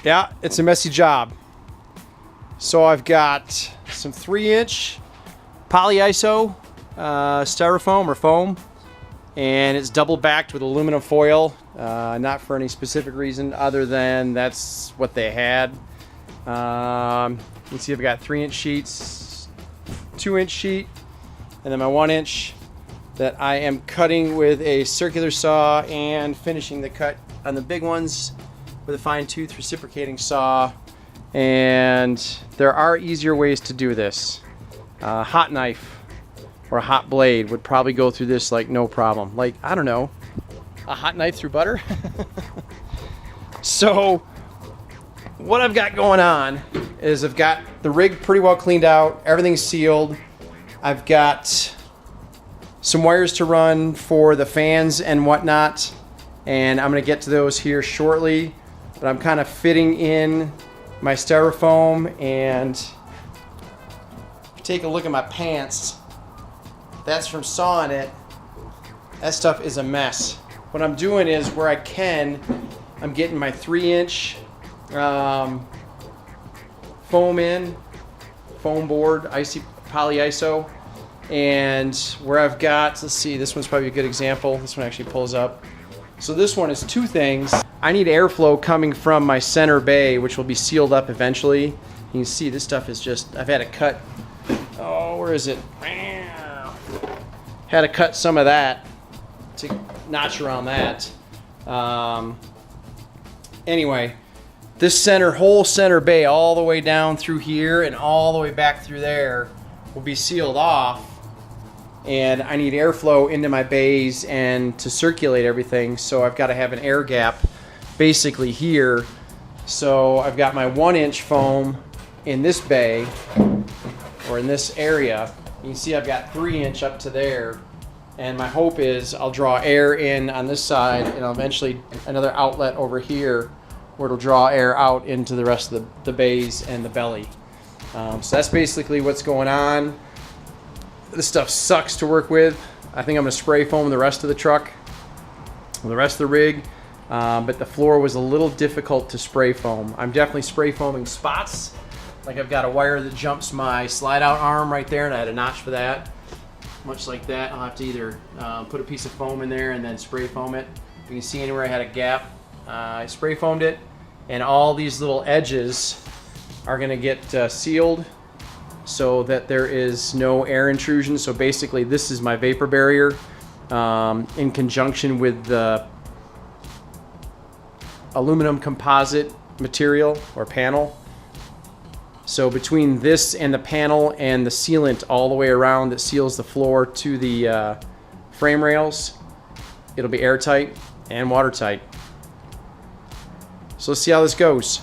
Yeah, it's a messy job. So I've got some 3-inch polyiso styrofoam or foam, and it's double backed with aluminum foil, not for any specific reason other than that's what they had. You can see I've got 3-inch sheets, 2-inch sheet, and then my 1-inch that I am cutting with a circular saw and finishing the cut on the big ones with a fine tooth reciprocating saw. And there are easier ways to do this. A hot knife or a hot blade would probably go through this like no problem. Like, I don't know, a hot knife through butter? So what I've got going on is I've got the rig pretty well cleaned out, everything's sealed. I've got some wires to run for the fans and whatnot, and I'm gonna get to those here shortly, but I'm kind of fitting in my styrofoam. And take a look at my pants. That's from sawing it. That stuff is a mess. What I'm doing is, where I can, I'm getting my 3-inch foam in, foam board, polyiso, and where I've got, let's see, this one's probably a good example. This one actually pulls up. So this one is two things. I need airflow coming from my center bay, which will be sealed up eventually. You can see this stuff is just, I've had to cut, oh, where is it? Had to cut some of that to notch around that. Anyway, this whole center bay all the way down through here and all the way back through there will be sealed off. And I need airflow into my bays and to circulate everything, so I've got to have an air gap basically here. So I've got my 1-inch foam in this bay, or in this area. You can see I've got 3-inch up to there, and my hope is I'll draw air in on this side, and I'll eventually another outlet over here where it'll draw air out into the rest of the bays and the belly. So that's basically what's going on. This stuff sucks to work with. I think I'm gonna spray foam the rest of the truck, the rest of the rig, but the floor was a little difficult to spray foam. I'm definitely spray foaming spots. Like, I've got a wire that jumps my slide out arm right there, and I had a notch for that. Much like that, I'll have to either put a piece of foam in there and then spray foam it. You can see anywhere I had a gap, I spray foamed it, and all these little edges are gonna get sealed so that there is no air intrusion. So basically this is my vapor barrier in conjunction with the aluminum composite material or panel. So between this and the panel and the sealant all the way around that seals the floor to the frame rails, it'll be airtight and watertight. So let's see how this goes.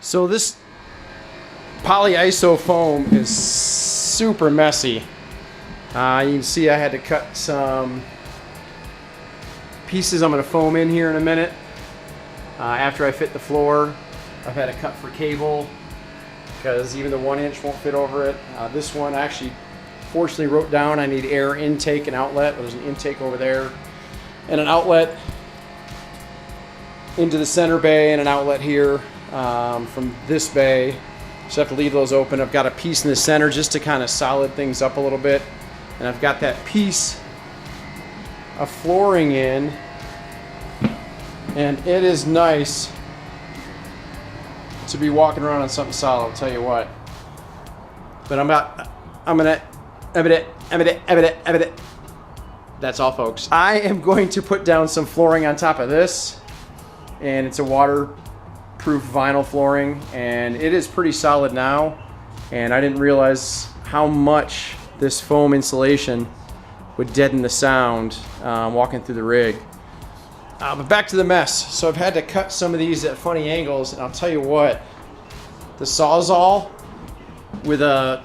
So this polyiso foam is super messy. You can see I had to cut some pieces I'm going to foam in here in a minute. After I fit the floor, I've had to cut for cable because even the 1-inch won't fit over it. This one I actually fortunately wrote down I need air intake and outlet. There's an intake over there and an outlet into the center bay and an outlet here from this bay. So I have to leave those open. I've got a piece in the center just to kind of solid things up a little bit. And I've got that piece a flooring in, and it is nice to be walking around on something solid, I'll tell you what. But that's all, folks. I am going to put down some flooring on top of this, and it's a waterproof vinyl flooring, and it is pretty solid now, and I didn't realize how much this foam insulation would deaden the sound walking through the rig. But back to the mess. So I've had to cut some of these at funny angles, and I'll tell you what, the Sawzall with a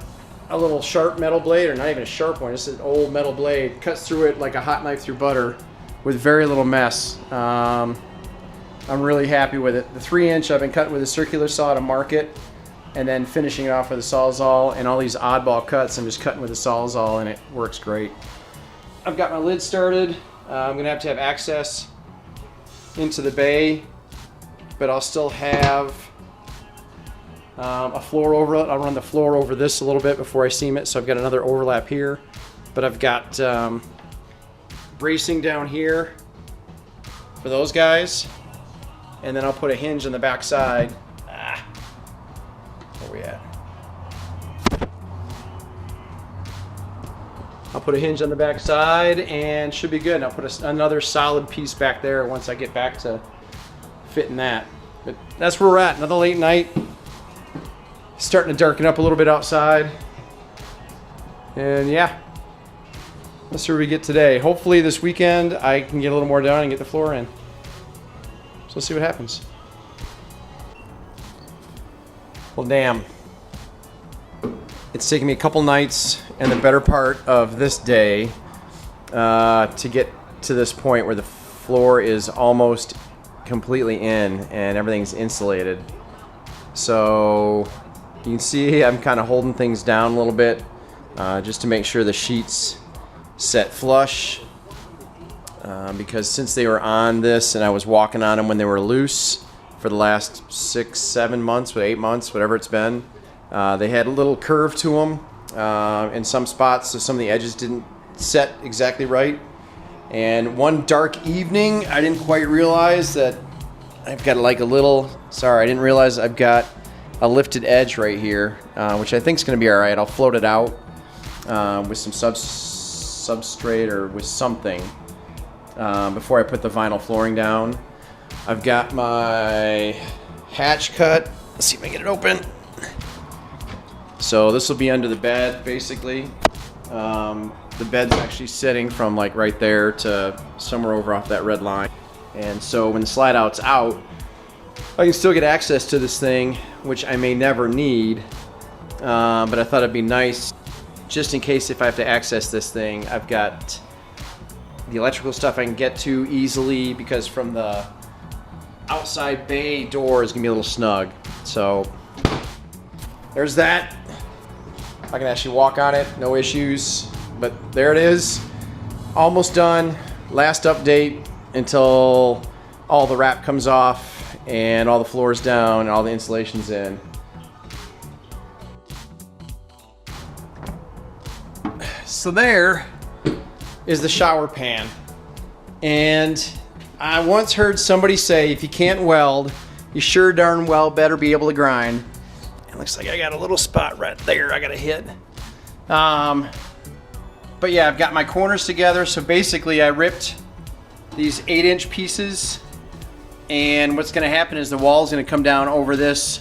little sharp metal blade, or not even a sharp one, just an old metal blade, cuts through it like a hot knife through butter with very little mess. I'm really happy with it. The 3-inch I've been cutting with a circular saw to mark it, and then finishing it off with a Sawzall, and all these oddball cuts I'm just cutting with a Sawzall, and it works great. I've got my lid started. I'm gonna have to have access into the bay, but I'll still have a floor over it. I'll run the floor over this a little bit before I seam it, so I've got another overlap here. But I've got bracing down here for those guys, and then I'll put a hinge on the back side. Where we at? I'll put a hinge on the back side and should be good. And I'll put another solid piece back there once I get back to fitting that. But that's where we're at. Another late night. Starting to darken up a little bit outside. And yeah, let's see where we get today. Hopefully this weekend I can get a little more done and get the floor in. So let's see what happens. Well, damn. It's taken me a couple nights and the better part of this day to get to this point where the floor is almost completely in and everything's insulated. So you can see I'm kind of holding things down a little bit just to make sure the sheets set flush because since they were on this and I was walking on them when they were loose for the last 6, 7 months, 8 months, whatever it's been, they had a little curve to them in some spots, so some of the edges didn't set exactly right. And one dark evening, I didn't quite realize that I've got like a little, I didn't realize I've got a lifted edge right here, which I think is going to be all right. I'll float it out with some substrate or with something before I put the vinyl flooring down. I've got my hatch cut. Let's see if I can get it open. So this will be under the bed, basically. The bed's actually sitting from like right there to somewhere over off that red line. And so when the slide out's out, I can still get access to this thing, which I may never need. But I thought it'd be nice, just in case if I have to access this thing, I've got the electrical stuff I can get to easily, because from the outside bay door is gonna be a little snug. So there's that. I can actually walk on it, no issues. But there it is, almost done. Last update until all the wrap comes off and all the floor's down and all the insulation's in. So there is the shower pan. And I once heard somebody say, if you can't weld, you sure darn well better be able to grind. It looks like I got a little spot right there I gotta hit. But yeah, I've got my corners together. So basically I ripped these 8-inch pieces, and what's gonna happen is the wall's gonna come down over this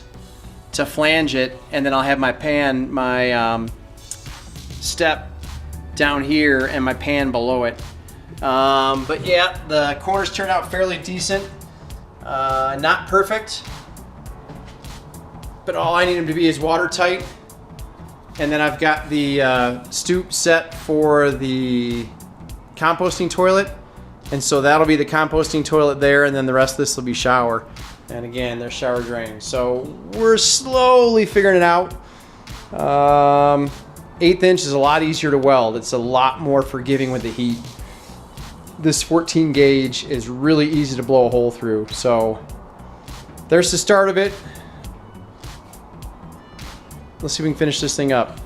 to flange it, and then I'll have my pan, my step down here and my pan below it. But yeah, the corners turned out fairly decent. Not perfect, but all I need them to be is watertight. And then I've got the stoop set for the composting toilet. And so that'll be the composting toilet there, and then the rest of this will be shower. And again, there's shower drain. So we're slowly figuring it out. 1/8 inch is a lot easier to weld. It's a lot more forgiving with the heat. This 14 gauge is really easy to blow a hole through. So there's the start of it. Let's see if we can finish this thing up.